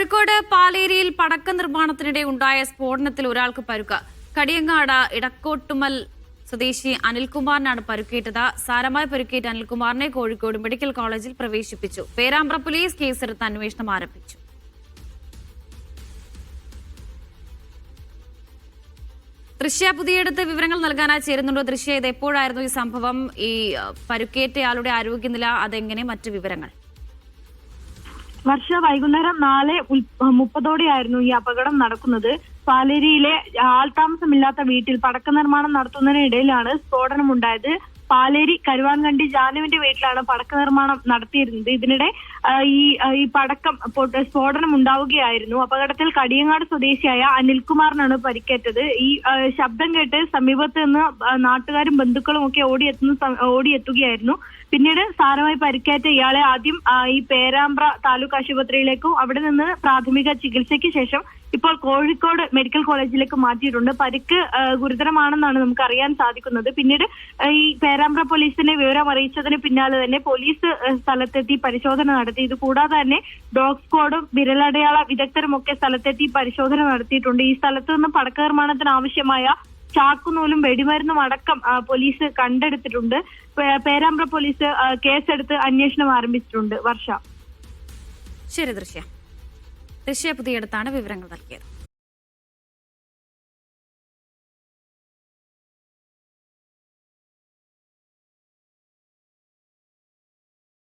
കോഴിക്കോട് പാലേരിയിൽ പടക്ക നിർമ്മാണത്തിനിടെ ഉണ്ടായ സ്ഫോടനത്തിൽ ഒരാൾക്ക് പരുക്ക്. കടിയങ്ങാട് ഇടക്കോട്ടുമൽ സ്വദേശി അനിൽകുമാറിനാണ് പരുക്കേറ്റത്. സാരമായി പരുക്കേറ്റ അനിൽകുമാറിനെ കോഴിക്കോട് മെഡിക്കൽ കോളേജിൽ പ്രവേശിപ്പിച്ചു. പേരാമ്പ്ര പോലീസ് കേസെടുത്ത് അന്വേഷണം ആരംഭിച്ചു. ദൃശ്യ പുതിയെടുത്ത് വിവരങ്ങൾ നൽകാനായി ചേരുന്നുണ്ടോ? ദൃശ്യ, ഇത് എപ്പോഴായിരുന്നു ഈ സംഭവം? ഈ പരുക്കേറ്റയാളുടെ ആരോഗ്യനില അതെങ്ങനെ? മറ്റു വിവരങ്ങൾ? വർഷ വൈകുന്നേരം 4:30 ഈ അപകടം നടക്കുന്നത്. പാലേരിയിലെ ആൾതാമസമില്ലാത്ത വീട്ടിൽ പടക്ക നിർമ്മാണം നടത്തുന്നതിനിടയിലാണ് സ്ഫോടനമുണ്ടായത്. പാലേരി കരുവാൻകണ്ടി ജാനുവിന്റെ വീട്ടിലാണ് പടക്ക നിർമ്മാണം നടത്തിയിരുന്നത്. ഇതിനിടെ ഈ പടക്കം സ്ഫോടനം ഉണ്ടാവുകയായിരുന്നു. അപകടത്തിൽ കടിയങ്ങാട് സ്വദേശിയായ അനിൽകുമാറിനാണ് പരിക്കേറ്റത്. ഈ ശബ്ദം കേട്ട് സമീപത്ത് നിന്ന് നാട്ടുകാരും ബന്ധുക്കളും ഒക്കെ ഓടിയെത്തുകയായിരുന്നു. പിന്നീട് സാരമായി പരിക്കേറ്റ ഇയാളെ ആദ്യം ഈ പേരാമ്പ്ര താലൂക്ക് ആശുപത്രിയിലേക്കും അവിടെ നിന്ന് പ്രാഥമിക ചികിത്സയ്ക്ക് ശേഷം ഇപ്പോൾ കോഴിക്കോട് മെഡിക്കൽ കോളേജിലേക്ക് മാറ്റിയിട്ടുണ്ട്. പരിക്ക് ഗുരുതരമാണെന്നാണ് നമുക്ക് അറിയാൻ സാധിക്കുന്നത്. പിന്നീട് ഈ പേരാമ്പ്ര പോലീസിനെ വിവരം അറിയിച്ചതിന് പിന്നാലെ തന്നെ പോലീസ് സ്ഥലത്തെത്തി പരിശോധന നടത്തി. ഇത് കൂടാതെ തന്നെ ഡോഗ് സ്ക്വാഡും വിരലടയാള വിദഗ്ധരും ഒക്കെ സ്ഥലത്തെത്തി പരിശോധന നടത്തിയിട്ടുണ്ട്. ഈ സ്ഥലത്ത് നിന്ന് പടക്ക നിർമ്മാണത്തിന് ആവശ്യമായ ചാക്കുനൂലും വെടിമരുന്നും അടക്കം പോലീസ് കണ്ടെടുത്തിട്ടുണ്ട്. പേരാമ്പ്ര പോലീസ് കേസെടുത്ത് അന്വേഷണം ആരംഭിച്ചിട്ടുണ്ട്. വർഷ. ശരി ദൃശ്യ പുതിയെടുത്താണ് വിവരങ്ങൾ നൽകിയത്.